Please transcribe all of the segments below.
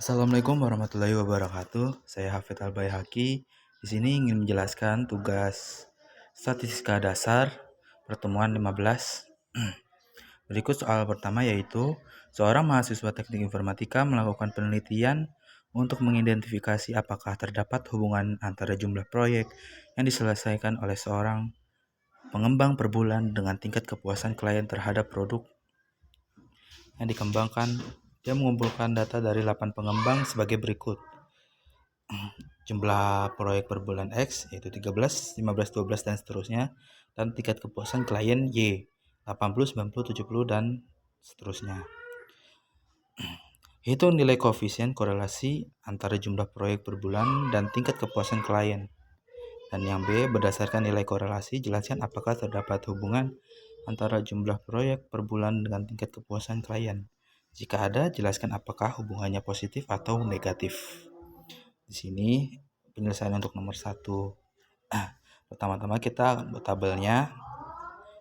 Assalamualaikum warahmatullahi wabarakatuh. Saya Hafid Al-Baihaqi. Di sini ingin menjelaskan tugas statistika dasar pertemuan 15. Berikut soal pertama yaitu seorang mahasiswa teknik informatika melakukan penelitian untuk mengidentifikasi apakah terdapat hubungan antara jumlah proyek yang diselesaikan oleh seorang pengembang per bulan dengan tingkat kepuasan klien terhadap produk yang dikembangkan. Dia mengumpulkan data dari 8 pengembang sebagai berikut. Jumlah proyek per bulan X yaitu 13, 15, 12 dan seterusnya, dan tingkat kepuasan klien Y 80, 90, 70 dan seterusnya. Hitung nilai koefisien korelasi antara jumlah proyek per bulan dan tingkat kepuasan klien. Dan yang B, berdasarkan nilai korelasi, jelaskan apakah terdapat hubungan antara jumlah proyek per bulan dengan tingkat kepuasan klien. Jika ada, jelaskan apakah hubungannya positif atau negatif. Di sini penyelesaian untuk nomor 1. Pertama-tama kita buat tabelnya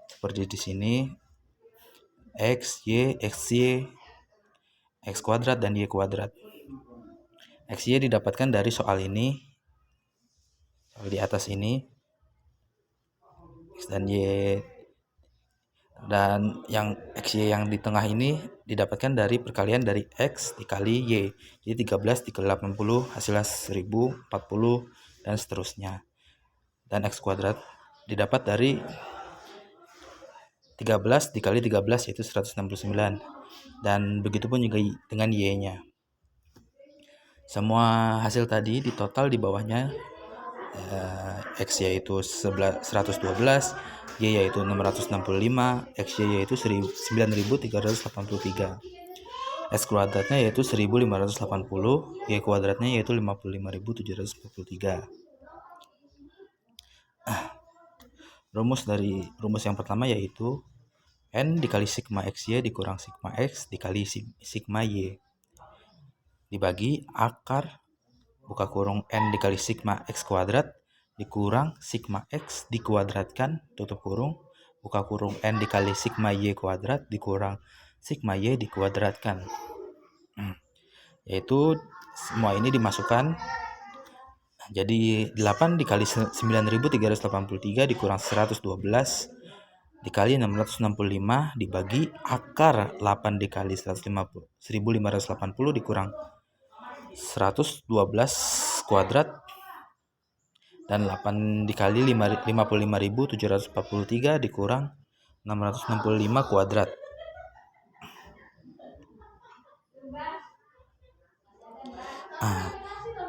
seperti di sini. X, Y, X kuadrat dan Y kuadrat. XY didapatkan dari soal ini. Soal di atas ini. X dan Y. Dan yang XY yang di tengah ini didapatkan dari perkalian dari X dikali Y. Jadi 13 dikali 80 hasilnya 1040 dan seterusnya. Dan X kuadrat didapat dari 13 dikali 13 yaitu 169. Dan begitu pun juga dengan Y-nya. Semua hasil tadi ditotal di bawahnya. X yaitu 112, Y yaitu 665, XY yaitu 9383. X kuadratnya yaitu 1580, Y kuadratnya yaitu 55743. Rumus yang pertama yaitu N dikali sigma XY dikurang sigma X dikali sigma Y dibagi akar buka kurung N dikali sigma X kuadrat dikurang sigma X dikuadratkan tutup kurung buka kurung N dikali sigma Y kuadrat dikurang sigma Y dikuadratkan. Yaitu semua ini dimasukkan. Jadi 8 dikali 9383 dikurang 112 dikali 665 dibagi akar 8 dikali 1580 dikurang 112 kuadrat dan 8 dikali 55.743 dikurang 665 kuadrat.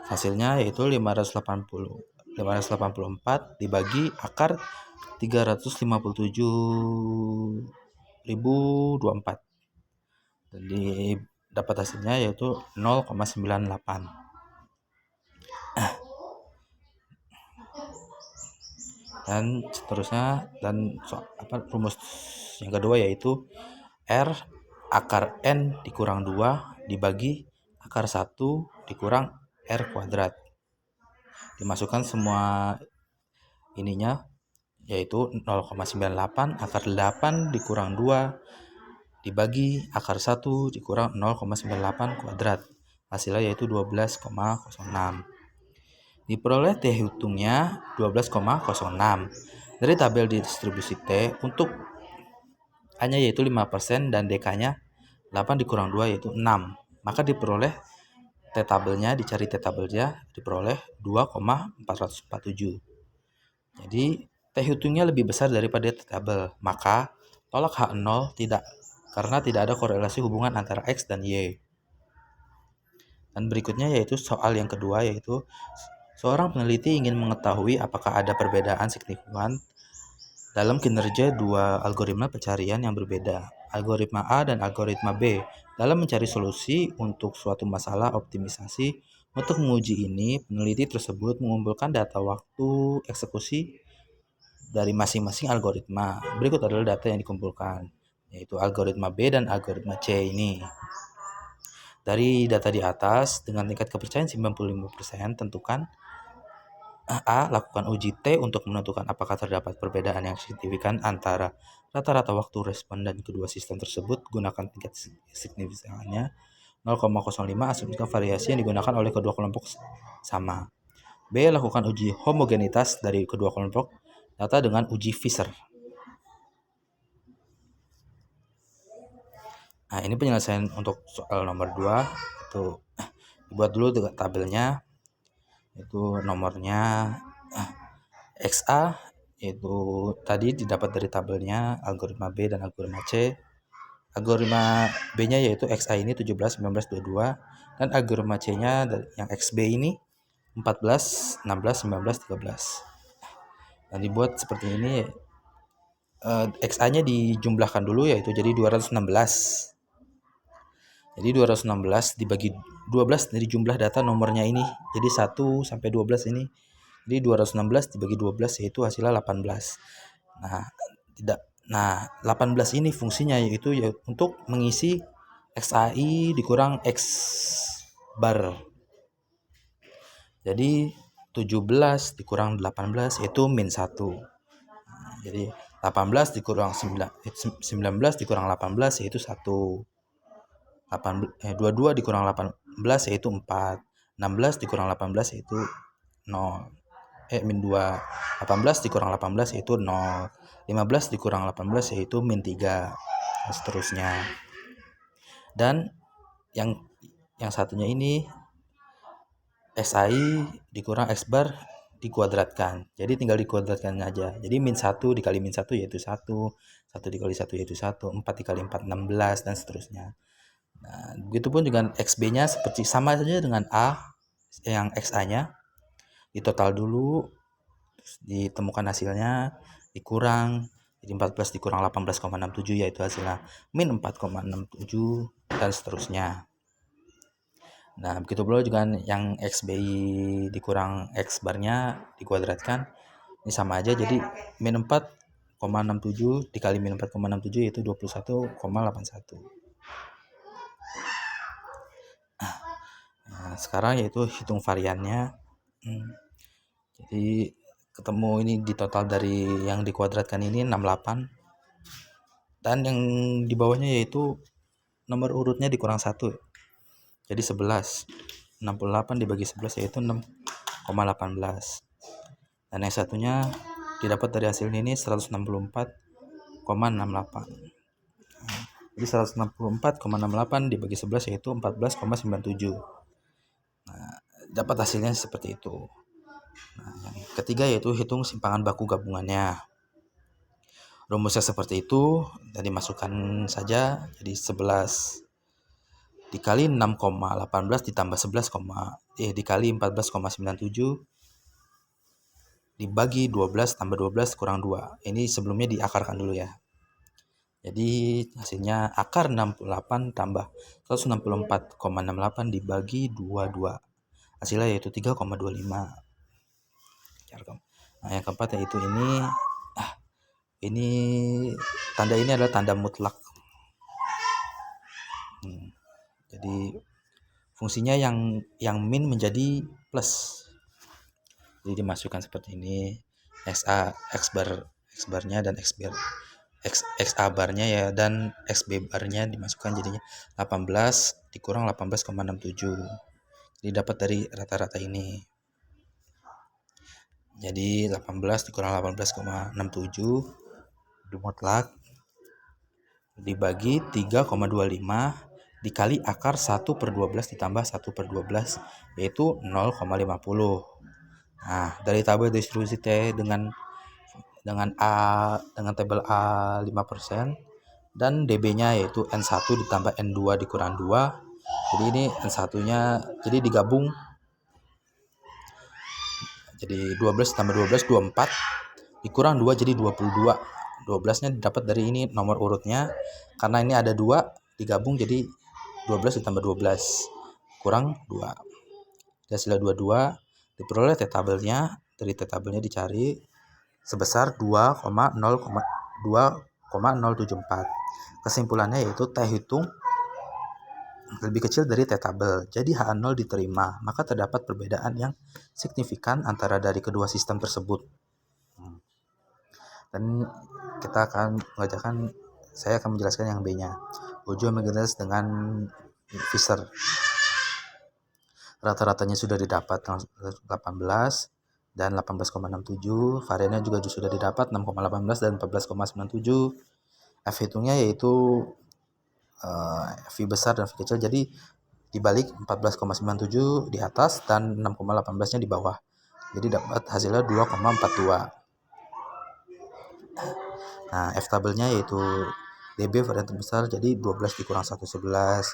Hasilnya yaitu 584 dibagi akar 357.024. Jadi dapat hasilnya yaitu 0,98. Dan seterusnya rumus yang kedua yaitu R akar N dikurang 2 dibagi akar 1 dikurang R kuadrat. Dimasukkan semua ininya yaitu 0,98 akar 8 dikurang 2 dibagi akar 1 dikurang 0,98 kuadrat. Hasilnya yaitu 12,06. Diperoleh T hitungnya 12,06. Dari tabel distribusi T untuk A-nya yaitu 5% dan DK-nya 8 dikurang 2 yaitu 6. Maka diperoleh T tabelnya, dicari T tabelnya, diperoleh 2,447. Jadi T hitungnya lebih besar daripada T tabel. Maka tolak H0 karena tidak ada korelasi hubungan antara X dan Y. Dan berikutnya yaitu soal yang kedua yaitu seorang peneliti ingin mengetahui apakah ada perbedaan signifikan dalam kinerja dua algoritma pencarian yang berbeda, algoritma A dan algoritma B, dalam mencari solusi untuk suatu masalah optimisasi. Untuk menguji ini, peneliti tersebut mengumpulkan data waktu eksekusi dari masing-masing algoritma. Berikut adalah data yang dikumpulkan, yaitu algoritma B dan algoritma C ini. Dari data di atas, dengan tingkat kepercayaan 95%, tentukan A. Lakukan uji T untuk menentukan apakah terdapat perbedaan yang signifikan antara rata-rata waktu respon dan kedua sistem tersebut. Gunakan tingkat signifikannya. 0,05 asumsikan variasi yang digunakan oleh kedua kelompok sama. B. Lakukan uji homogenitas dari kedua kelompok data dengan uji Fisher. Nah, ini penyelesaian untuk soal nomor 2. Itu dibuat dulu dengan tabelnya. Itu nomornya XA itu tadi didapat dari tabelnya algoritma B dan algoritma C. Algoritma B-nya yaitu XA ini 17, 19, 22 dan algoritma C-nya yang XB ini 14, 16, 19, 13. Dan dibuat seperti ini. XA-nya dijumlahkan dulu yaitu jadi 216. Jadi 216 dibagi 12 dari jumlah data nomornya ini. Jadi 1 sampai 12 ini. Jadi 216 dibagi 12 yaitu hasilnya 18. Nah, 18 ini fungsinya yaitu untuk mengisi XAI dikurang X bar. Jadi 17 dikurang 18 yaitu min 1. Nah, jadi 18 dikurang 19 dikurang 18 yaitu 1. 22 dikurang 18 yaitu 4. 16 dikurang 18 yaitu 0. Min 2. 18 dikurang 18 yaitu 0. 15 dikurang 18 yaitu min 3. Dan seterusnya. Dan yang satunya ini XI dikurang X bar dikuadratkan. Jadi tinggal dikuadratkan aja. Jadi min 1 dikali min 1 yaitu 1. 1 dikali 1 yaitu 1. 4 dikali 4 16 dan seterusnya. Nah, begitupun dengan XB-nya seperti sama saja dengan A yang XA-nya. Ditotal dulu, terus ditemukan hasilnya, dikurang, jadi 14 dikurang 18,67 yaitu hasilnya min 4,67 dan seterusnya. Nah, begitu pula juga yang XBI dikurang X barnya dikuadratkan. Ini sama aja, jadi min 4,67 dikali min 4,67 yaitu 21,81. Nah, sekarang yaitu hitung variannya. Jadi ketemu ini di total dari yang dikuadratkan ini 68. Dan yang di bawahnya yaitu nomor urutnya dikurang 1. Jadi 11. 68 dibagi 11 yaitu 6,18. Dan yang satunya didapat dari hasilnya ini 164,68. Jadi 164,68 dibagi 11 yaitu 14,97. Nah, dapat hasilnya seperti itu. Nah, yang ketiga yaitu hitung simpangan baku gabungannya. Rumusnya seperti itu, dan dimasukkan saja. Jadi 11 dikali 6,18 ditambah 11, dikali 14,97 dibagi 12 tambah 12 kurang 2. Ini sebelumnya diakarkan dulu ya. Jadi hasilnya akar 68 tambah 164,68 dibagi 22. Hasilnya yaitu 3,25. Nah, yang keempat yaitu ini tanda ini adalah tanda mutlak. Jadi fungsinya yang min menjadi plus. Jadi dimasukkan seperti ini. X barnya dan XA barnya ya, dan XB barnya dimasukkan jadinya 18 dikurang 18,67. Jadi dapat dari rata-rata ini. Jadi 18 dikurang 18,67 dimutlak dibagi 3,25 dikali akar 1/12 ditambah 1/12 yaitu 0,50. Nah, dari tabel distribusi T dengan tabel A 5% dan DB-nya yaitu N1 ditambah N2 dikurang 2. Jadi ini N1-nya jadi digabung. Jadi 12 tambah 12 24 dikurang 2 jadi 22. 12-nya didapat dari ini nomor urutnya. Karena ini ada 2 digabung jadi 12 ditambah 12 kurang 2. Hasilnya 22 diperoleh T tabelnya. Dari T tabelnya dicari sebesar 2,074. Kesimpulannya yaitu T hitung lebih kecil dari T tabel. Jadi H0 diterima, maka terdapat perbedaan yang signifikan antara dari kedua sistem tersebut. Dan saya akan menjelaskan yang B-nya. Uji homogenitas dengan Fisher. Rata-ratanya sudah didapat 18 dan 18,67. Variannya juga sudah didapat 6,18 dan 14,97. F hitungnya yaitu V besar dan V kecil. Jadi dibalik 14,97 di atas dan 6,18-nya di bawah. Jadi dapat hasilnya 2,42. Nah, F tabelnya yaitu DB varian terbesar, jadi 12 dikurang 1, 11.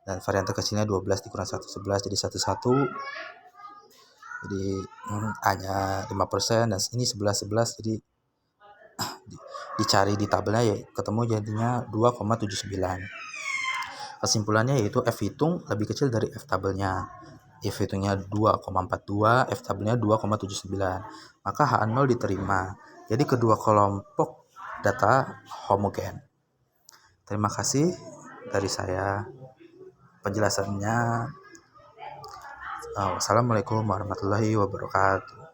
Dan varian terkecilnya 12 dikurang 1, 11, jadi 11. Jadi A-nya 5% dan ini 11, 11. Jadi dicari di tabelnya ya ketemu jadinya 2,79. Kesimpulannya yaitu F hitung lebih kecil dari F tabelnya. F hitungnya 2,42, F tabelnya 2,79. Maka H0 diterima. Jadi kedua kelompok data homogen. Terima kasih dari saya penjelasannya. Wassalamualaikum warahmatullahi wabarakatuh.